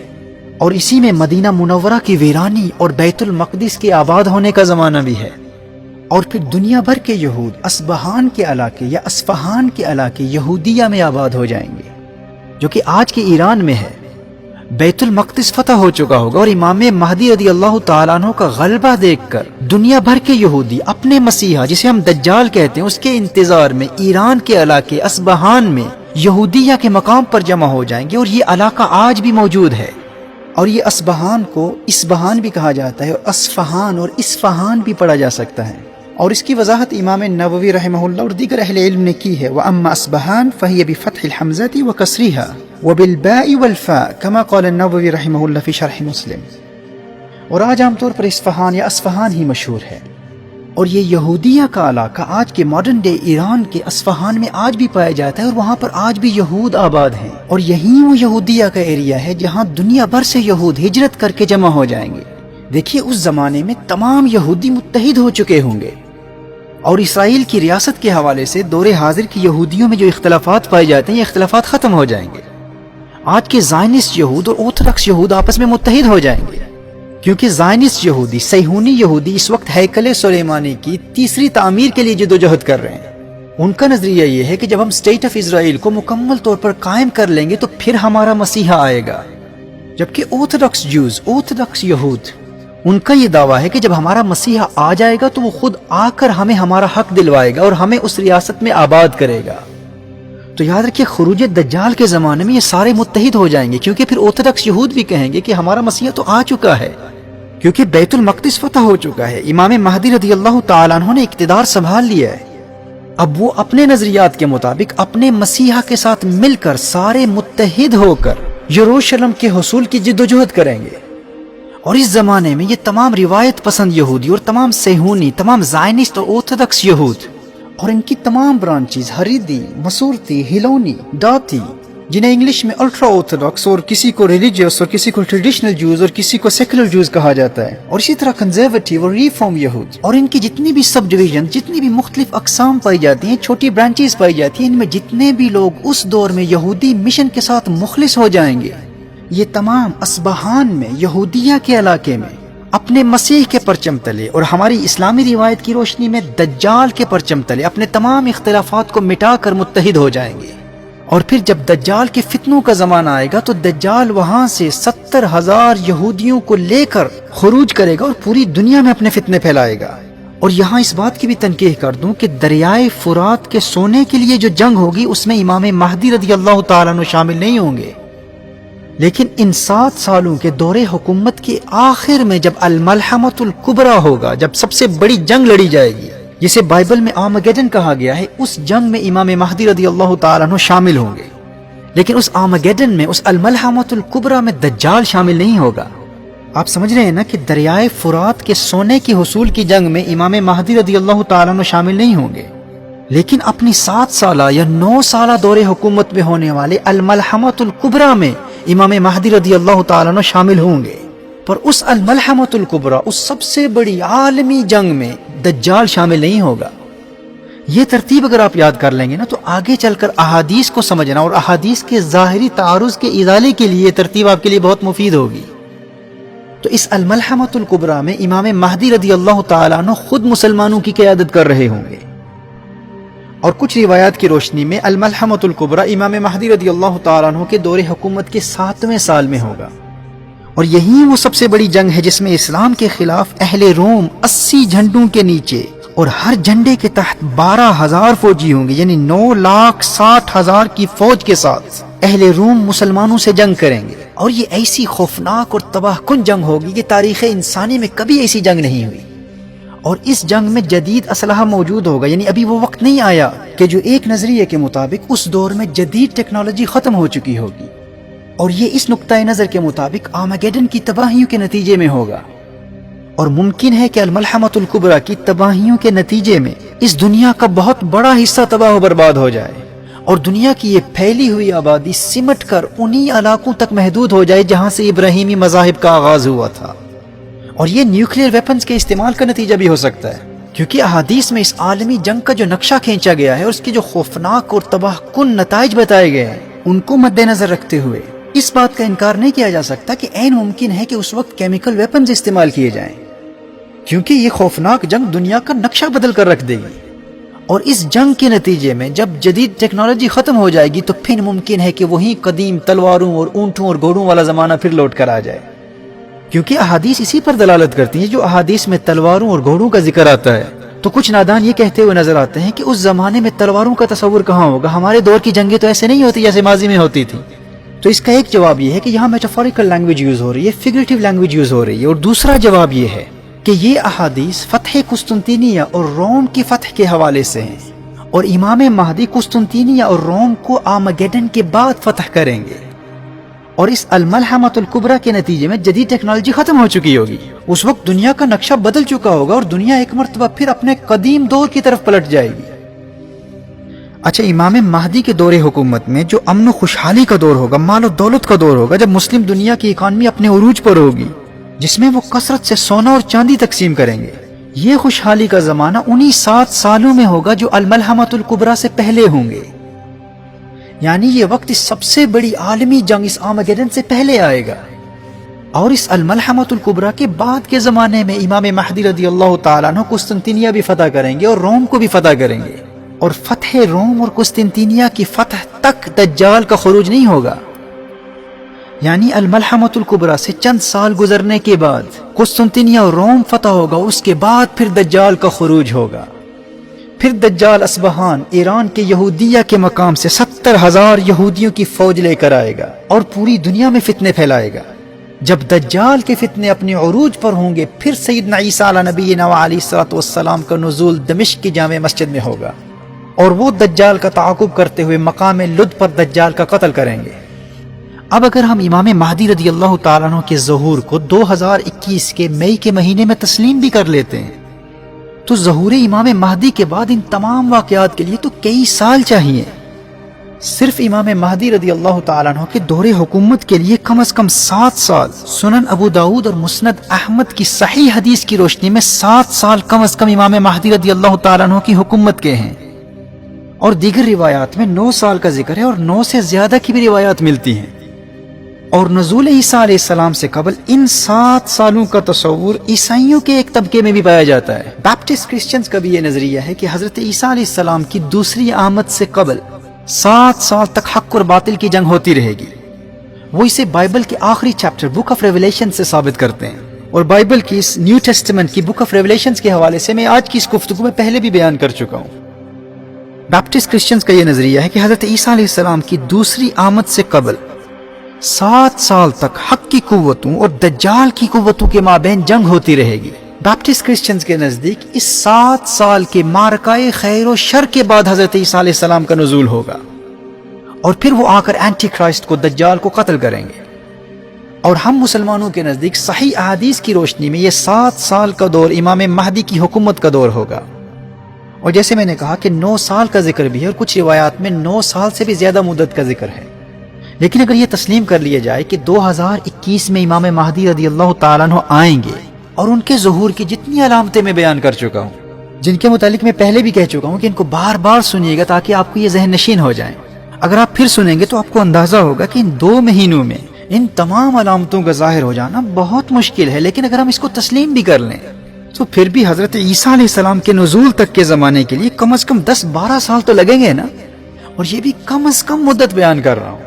اور اسی میں مدینہ منورہ کی ویرانی اور بیت المقدس کے آباد ہونے کا زمانہ بھی ہے، اور پھر دنیا بھر کے یہود اصبہان کے علاقے یا اصفہان کے علاقے یہودیہ میں آباد ہو جائیں گے، جو کہ آج کے ایران میں ہے۔ بیت المقدس فتح ہو چکا ہوگا، اور امام مہدی رضی اللہ تعالیٰ عنہ کا غلبہ دیکھ کر دنیا بھر کے یہودی اپنے مسیحا جسے ہم دجال کہتے ہیں اس کے انتظار میں ایران کے علاقے اصبہان میں یہودیہ کے مقام پر جمع ہو جائیں گے، اور یہ علاقہ آج بھی موجود ہے۔ اور یہ اصبہان کو اسبہان بھی کہا جاتا ہے، اور اصفہان اور اصفہان بھی پڑھا جا سکتا ہے، اور اس کی وضاحت امام نووی رحمہ اللہ اور دیگر اہل علم نے کی ہے۔ وَأَمَّا أَصْبَهَانَ فَهِيَ بِفَتْحِ الْحَمْزَةِ وَكَسْرِهَا وَبِالْبَاءِ وَالْفَاءِ كَمَا قَالَ النَّوَوِي رحمہ اللہ فی شرح مسلم۔ اور آج عام طور پر اصفہان یا اصفہان ہی مشہور ہے، اور یہ یہودیہ کا علاقہ آج کے ماڈرن ڈے ایران کے اصفہان میں آج بھی پایا جاتا ہے، اور وہاں پر آج بھی یہود آباد ہیں، اور یہی وہ یہودیہ کا ایریا ہے جہاں دنیا بھر سے یہود ہجرت کر کے جمع ہو جائیں گے۔ دیکھیے اس زمانے میں تمام یہودی متحد ہو چکے ہوں گے، اور اسرائیل کی ریاست کے حوالے سے دور حاضر کی یہودیوں میں جو اختلافات پائے جاتے ہیں یہ اختلافات ختم ہو جائیں گے۔ آج کے زائنسٹ یہود اور آرتھوڈوکس یہود آپس میں متحد ہو جائیں گے، کیونکہ زائنسٹ یہودی، صہیونی یہودی اس وقت ہیکل سلیمانی کی تیسری تعمیر کے لیے جدوجہد کر رہے ہیں۔ ان کا نظریہ یہ ہے کہ جب ہم اسٹیٹ آف اسرائیل کو مکمل طور پر قائم کر لیں گے تو پھر ہمارا مسیحا آئے گا، جبکہ آرتھوڈوکس جوز، آرتھوڈوکس یہود، ان کا یہ دعویٰ ہے کہ جب ہمارا مسیحا آ جائے گا تو وہ خود آ کر ہمیں ہمارا حق دلوائے گا اور ہمیں اس ریاست میں آباد کرے گا۔ تو یاد رکھیے خروج دجال کے زمانے میں یہ سارے متحد ہو جائیں گے، کیونکہ پھر آرتھوڈوکس یہود بھی کہیں گے کہ ہمارا مسیحا تو آ چکا ہے، کیونکہ بیت المقدس فتح ہو چکا ہے، امام مہدی رضی اللہ تعالیٰ عنہ نے اقتدار سنبھال لیا ہے۔ اب وہ اپنے نظریات کے مطابق اپنے مسیحا کے ساتھ مل کر سارے متحد ہو کر یروشلم کے حصول کی جدوجہد کریں گے، اور اس زمانے میں یہ تمام روایت پسند یہودی اور تمام صہیونی، تمام زائنسٹ اور آرتھوڈوکس یہود اور ان کی تمام برانچیز، حریدی، مسورتی، ہیلونی، داتی، جنہیں انگلش میں الٹرا آرتھوڈوکس، اور کسی کو ریلیجیس اور کسی کو ٹریڈیشنل جوز اور کسی کو سیکولر جوز کہا جاتا ہے، اور اسی طرح کنزرویٹیو اور ریفارم یہود، اور ان کی جتنی بھی سب ڈویژن، جتنی بھی مختلف اقسام پائی جاتی ہیں، چھوٹی برانچیز پائی جاتی ہیں، ان میں جتنے بھی لوگ اس دور میں یہودی مشن کے ساتھ مخلص ہو جائیں گے، یہ تمام اصبہان میں یہودیہ کے علاقے میں اپنے مسیح کے پرچم تلے اور ہماری اسلامی روایت کی روشنی میں دجال کے پرچم تلے اپنے تمام اختلافات کو مٹا کر متحد ہو جائیں گے۔ اور پھر جب دجال کے فتنوں کا زمانہ آئے گا تو دجال وہاں سے 70,000 یہودیوں کو لے کر خروج کرے گا اور پوری دنیا میں اپنے فتنے پھیلائے گا۔ اور یہاں اس بات کی بھی تنقیح کر دوں کہ دریائے فرات کے سونے کے لیے جو جنگ ہوگی اس میں امام مہدی رضی اللہ تعالیٰ عنہ شامل نہیں ہوں گے، لیکن ان 7 سالوں کے دور حکومت کے آخر میں جب الملحمۃ الکبریٰ ہوگا، جب سب سے بڑی جنگ لڑی جائے گی جسے بائبل میں آرمگیڈن کہا گیا ہے، اس جنگ میں امام مہدی رضی اللہ تعالیٰ عنہ شامل ہوں گے، لیکن اس آرمگیڈن میں، اس الملحمۃ الکبریٰ میں دجال شامل نہیں ہوگا۔ آپ سمجھ رہے ہیں نا کہ دریائے فرات کے سونے کی حصول کی جنگ میں امام مہدی رضی اللہ تعالیٰ عنہ شامل نہیں ہوں گے، لیکن اپنی 7 سالہ یا 9 سالہ دور حکومت میں ہونے والے الملحمۃ الکبریٰ میں امام مہدی رضی اللہ تعالیٰ عنہ شامل ہوں گے، پر اس الملحمۃ الکبریٰ، اس سب سے بڑی عالمی جنگ میں دجال شامل نہیں ہوگا۔ یہ ترتیب اگر آپ یاد کر لیں گے نا تو آگے چل کر احادیث کو سمجھنا اور احادیث کے ظاہری تعارض کے ازالے کے لیے یہ ترتیب آپ کے لیے بہت مفید ہوگی۔ تو اس الملحمۃ الکبریٰ میں امام مہدی رضی اللہ تعالیٰ عنہ خود مسلمانوں کی قیادت کر رہے ہوں گے، اور کچھ روایات کی روشنی میں الملحمۃ الکبریٰ امام مہدی رضی اللہ تعالیٰ عنہ کے دور حکومت کے 7ویں سال میں ہوگا، اور یہی وہ سب سے بڑی جنگ ہے جس میں اسلام کے خلاف اہل روم 80 جھنڈوں کے نیچے اور ہر جھنڈے کے تحت 12,000 فوجی ہوں گے، یعنی 9,60,000 کی فوج کے ساتھ اہل روم مسلمانوں سے جنگ کریں گے، اور یہ ایسی خوفناک اور تباہ کن جنگ ہوگی کہ تاریخ انسانی میں کبھی ایسی جنگ نہیں ہوئی۔ اور اس جنگ میں جدید اسلحہ موجود ہوگا، یعنی ابھی وہ وقت نہیں آیا کہ جو ایک نظریے کے مطابق اس دور میں جدید ٹیکنالوجی ختم ہو چکی ہوگی، اور یہ اس نقطۂ نظر کے مطابق آرمگیڈن کی تباہیوں کے نتیجے میں ہوگا، اور ممکن ہے کہ الملحمۃ الکبریٰ کی تباہیوں کے نتیجے میں اس دنیا کا بہت بڑا حصہ تباہ و برباد ہو جائے، اور دنیا کی یہ پھیلی ہوئی آبادی سمٹ کر انہی علاقوں تک محدود ہو جائے جہاں سے ابراہیمی مذاہب کا آغاز ہوا تھا۔ اور یہ نیوکلیئر ویپنز کے استعمال کا نتیجہ بھی ہو سکتا ہے، کیونکہ احادیث میں اس عالمی جنگ کا جو نقشہ کھینچا گیا ہے اور اس کے جو خوفناک اور تباہ کن نتائج بتائے گئے ہیں ان کو مد نظر رکھتے ہوئے اس بات کا انکار نہیں کیا جا سکتا کہ عین ممکن ہے کہ اس وقت کیمیکل ویپنز استعمال کیے جائیں، کیونکہ یہ خوفناک جنگ دنیا کا نقشہ بدل کر رکھ دے گی۔ اور اس جنگ کے نتیجے میں جب جدید ٹیکنالوجی ختم ہو جائے گی تو پھر ممکن ہے کہ وہی قدیم تلواروں اور اونٹوں اور گھوڑوں والا زمانہ پھر لوٹ کر آ جائے، کیونکہ احادیث اسی پر دلالت کرتی ہیں۔ جو احادیث میں تلواروں اور گھوڑوں کا ذکر آتا ہے تو کچھ نادان یہ کہتے ہوئے نظر آتے ہیں کہ اس زمانے میں تلواروں کا تصور کہاں ہوگا، ہمارے دور کی جنگیں تو ایسے نہیں ہوتی جیسے ماضی میں ہوتی تھی۔ تو اس کا ایک جواب یہ ہے کہ یہاں میٹافوریکل لینگویج یوز ہو رہی ہے، فگریٹو لینگویج یوز ہو رہی ہے، اور دوسرا جواب یہ ہے کہ یہ احادیث فتح قسطنطینیہ اور روم کی فتح کے حوالے سے ہیں، اور امام مہدی قسطنطینیہ اور روم کو آرمگیڈن کے بعد فتح کریں گے، اور اس الملحمۃ الکبریٰ کے نتیجے میں جدید ٹیکنالوجی ختم ہو چکی ہوگی۔ اس وقت دنیا کا نقشہ بدل چکا ہوگا اور دنیا ایک مرتبہ پھر اپنے قدیم دور کی طرف پلٹ جائے گی۔ اچھا، امام مہدی کے دور حکومت میں جو امن و خوشحالی کا دور ہوگا، مال و دولت کا دور ہوگا، جب مسلم دنیا کی اکانومی اپنے عروج پر ہوگی، جس میں وہ کثرت سے سونا اور چاندی تقسیم کریں گے، یہ خوشحالی کا زمانہ انہی 7 سالوں میں ہوگا جو الملحمۃ الکبریٰ سے پہلے ہوں گے۔ یعنی یہ وقت اس سب سے بڑی عالمی جنگ، اس آرمگیڈن سے پہلے آئے گا، اور اس الملحمۃ الکبریٰ کے بعد کے زمانے میں امام مہدی رضی اللہ تعالیٰ عنہ قسطنطینیہ بھی فتح کریں گے اور روم کو بھی فتح کریں گے، اور فتح روم اور قسطنطینیہ کی فتح تک دجال کا خروج نہیں ہوگا۔ یعنی الملحمۃ الکبریٰ سے چند سال گزرنے کے بعد قسطنطینیہ اور روم فتح ہوگا، اس کے بعد پھر دجال کا خروج ہوگا۔ پھر دجال اصبہان ایران کے یہودیہ کے مقام سے 70,000 یہودیوں کی فوج لے کر آئے گا اور پوری دنیا میں فتنے پھیلائے گا۔ جب دجال کے فتنے اپنے عروج پر ہوں گے، پھر سیدنا عیسیٰ علیہ نبینا علیہ الصلوۃ والسلام کا نزول دمشق کی جامع مسجد میں ہوگا، اور وہ دجال کا تعاقب کرتے ہوئے مقام لد پر دجال کا قتل کریں گے۔ اب اگر ہم امام مہدی رضی اللہ تعالیٰ عنہ کے ظہور کو 2021 کے مئی کے مہینے میں تسلیم بھی کر لیتے ہیں، تو ظہور امام مہدی کے بعد ان تمام واقعات کے لیے تو کئی سال چاہیے۔ صرف امام مہدی رضی اللہ تعالیٰ عنہ کے دور حکومت کے لیے کم از کم 7 سال، سنن ابو داؤد اور مسند احمد کی صحیح حدیث کی روشنی میں 7 سال کم از کم امام مہدی رضی اللہ تعالیٰ عنہ کی حکومت کے ہیں، اور دیگر روایات میں 9 سال کا ذکر ہے، اور 9 سے زیادہ کی بھی روایات ملتی ہیں۔ اور نزول عیسیٰ علیہ السلام سے قبل ان 7 سالوں کا تصور عیسائیوں کے ایک طبقے میں بھی پایا جاتا ہے۔ بیپٹسٹ کرسچنز کا بھی یہ نظریہ ہے کہ حضرت عیسیٰ علیہ السلام کی دوسری آمد سے قبل 7 سال تک حق اور باطل کی جنگ ہوتی رہے گی۔ وہ اسے بائبل کے آخری چیپٹر بک آف ریویلیشن سے ثابت کرتے ہیں، اور بائبل کی اس نیو ٹیسٹمنٹ کی بک آف ریویلیشنز کے حوالے سے میں آج کی اس گفتگو میں پہلے بھی بیان کر چکا ہوں۔ بیپٹسٹ کرسچنز کا یہ نظریہ ہے کہ حضرت عیسیٰ علیہ السلام کی دوسری آمد سے قبل 7 سال تک حق کی قوتوں اور دجال کی قوتوں کے مابین جنگ ہوتی رہے گی۔ بیپٹسٹ کرسچنز کے نزدیک اس 7 سال کے معرکہ خیر و شر کے بعد حضرت عیسیٰ علیہ السلام کا نزول ہوگا، اور پھر وہ آ کر اینٹی کرائسٹ کو، دجال کو قتل کریں گے۔ اور ہم مسلمانوں کے نزدیک صحیح احادیث کی روشنی میں یہ 7 سال کا دور امام مہدی کی حکومت کا دور ہوگا۔ اور جیسے میں نے کہا کہ 9 سال کا ذکر بھی ہے، اور کچھ روایات میں 9 سال سے بھی زیادہ مدت کا ذکر ہے۔ لیکن اگر یہ تسلیم کر لیا جائے کہ 2021 میں امام مہدی رضی اللہ تعالیٰ عنہ آئیں گے، اور ان کے ظہور کی جتنی علامتیں میں بیان کر چکا ہوں، جن کے متعلق میں پہلے بھی کہہ چکا ہوں کہ ان کو بار بار سنیے گا تاکہ آپ کو یہ ذہن نشین ہو جائیں۔ اگر آپ پھر سنیں گے تو آپ کو اندازہ ہوگا کہ ان 2 مہینوں میں ان تمام علامتوں کا ظاہر ہو جانا بہت مشکل ہے، لیکن اگر ہم اس کو تسلیم بھی کر لیں تو پھر بھی حضرت عیسیٰ علیہ السلام کے نزول تک کے زمانے کے لیے کم از کم 10-12 سال تو لگیں گے نا۔ اور یہ بھی کم از کم مدت بیان کر رہا ہوں،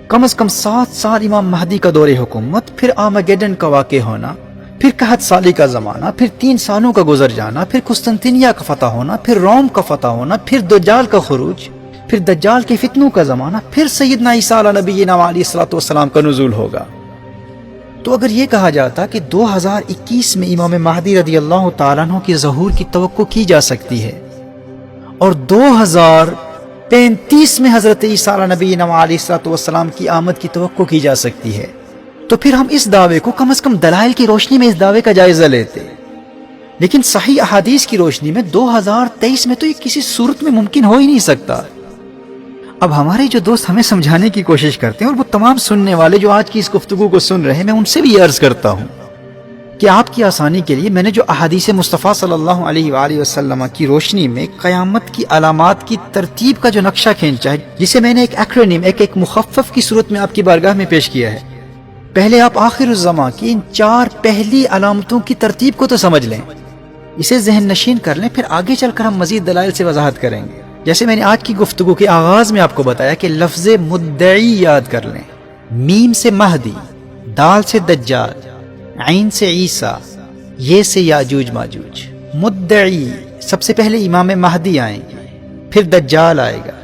کم از کم 7 سال امام مہدی کا دور حکومت، پھر آرمگیڈن کا واقع ہونا، پھر 61 سالی کا زمانہ، پھر 3 سالوں کا گزر جانا، پھر قسطنطینیہ کا فتح ہونا، پھر روم کا فتح ہونا، پھر دجال کا خروج، پھر دجال کے فتنوں کا زمانہ، پھر سیدنا عیسیٰ علیہ نبینا علیہ الصلوۃ والسلام کا نزول ہوگا۔ تو اگر یہ کہا جاتا کہ 2021 میں امام مہدی رضی اللہ تعالیٰ عنہ کے ظہور کی توقع کی جا سکتی ہے، اور 2035 میں حضرت عیسیٰ علیہ نبینا علیہ الصلوۃ والسلام کی آمد کی توقع کی جا سکتی ہے، تو پھر ہم اس دعوے کو کم از کم دلائل کی روشنی میں اس دعوے کا جائزہ لیتے۔ لیکن صحیح احادیث کی روشنی میں 2023 میں تو یہ کسی صورت میں ممکن ہو ہی نہیں سکتا۔ اب ہمارے جو دوست ہمیں سمجھانے کی کوشش کرتے ہیں، اور وہ تمام سننے والے جو آج کی اس گفتگو کو سن رہے ہیں، میں ان سے بھی یہ عرض کرتا ہوں کہ آپ کی آسانی کے لیے میں نے جو احادیث مصطفیٰ صلی اللہ علیہ وآلہ وسلم کی روشنی میں قیامت کی علامات کی ترتیب کا جو نقشہ کھینچا ہے، جسے میں نے ایک ایکرونیم، ایک مخفف کی صورت میں آپ کی بارگاہ میں پیش کیا ہے۔ پہلے آپ آخر الزمان کی ان 4 پہلی علامتوں کی ترتیب کو تو سمجھ لیں، اسے ذہن نشین کر لیں، پھر آگے چل کر ہم مزید دلائل سے وضاحت کریں گے۔ جیسے میں نے آج کی گفتگو کے آغاز میں آپ کو بتایا کہ لفظ مدعی یاد کر لیں، میم سے مہدی، دال سے دجال، عین سے عیسیٰ، یہ سے یاجوج ماجوج۔ مدعی، سب سے پہلے امام مہدی آئیں گے، پھر دجال آئے گا،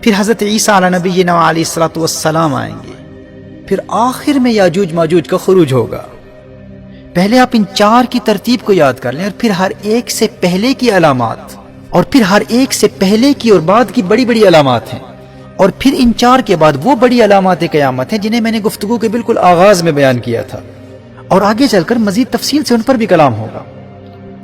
پھر حضرت عیسیٰ علیہ نبینا علیہ الصلوۃ والسلام آئیں گے، پھر آخر میں یاجوج ماجوج کا خروج ہوگا۔ پہلے آپ ان چار کی ترتیب کو یاد کر لیں، اور پھر ہر ایک سے پہلے کی علامات، اور پھر ہر ایک سے پہلے کی اور بعد کی بڑی بڑی علامات ہیں، اور پھر ان چار کے بعد وہ بڑی علامات قیامت ہیں جنہیں میں نے گفتگو کے بالکل آغاز میں بیان کیا تھا، اور آگے چل کر مزید تفصیل سے ان پر بھی کلام ہوگا۔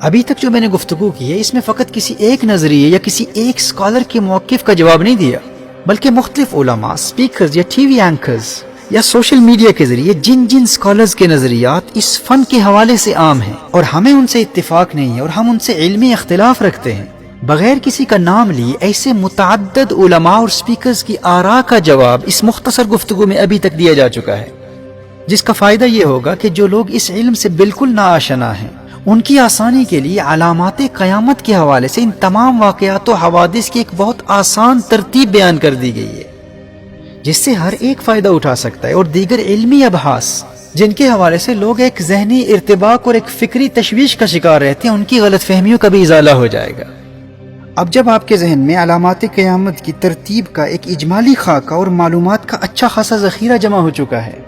ابھی تک جو میں نے گفتگو کی ہے، اس میں فقط کسی ایک نظریے یا کسی ایک اسکالر کے موقف کا جواب نہیں دیا، بلکہ مختلف علماء، اسپیکرز یا ٹی وی اینکرز یا سوشل میڈیا کے ذریعے جن جن اسکالرز کے نظریات اس فن کے حوالے سے عام ہیں اور ہمیں ان سے اتفاق نہیں ہے اور ہم ان سے علمی اختلاف رکھتے ہیں، بغیر کسی کا نام لیے ایسے متعدد علماء اور اسپیکرز کی آراء کا جواب اس مختصر گفتگو میں ابھی تک دیا جا چکا ہے، جس کا فائدہ یہ ہوگا کہ جو لوگ اس علم سے بالکل ناآشنا ہیں، ان کی آسانی کے لیے علامات قیامت کے حوالے سے ان تمام واقعات و حوادث کی ایک بہت آسان ترتیب بیان کر دی گئی ہے، جس سے ہر ایک فائدہ اٹھا سکتا ہے، اور دیگر علمی ابحاث جن کے حوالے سے لوگ ایک ذہنی ارتباک اور ایک فکری تشویش کا شکار رہتے ہیں، ان کی غلط فہمیوں کا بھی ازالہ ہو جائے گا۔ اب جب آپ کے ذہن میں علامات قیامت کی ترتیب کا ایک اجمالی خاکہ اور معلومات کا اچھا خاصا ذخیرہ جمع ہو چکا ہے،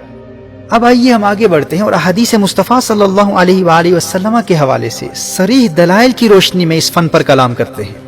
اب آئیے ہم آگے بڑھتے ہیں اور احادیث مصطفیٰ صلی اللہ علیہ وآلہ وسلم کے حوالے سے صریح دلائل کی روشنی میں اس فن پر کلام کرتے ہیں۔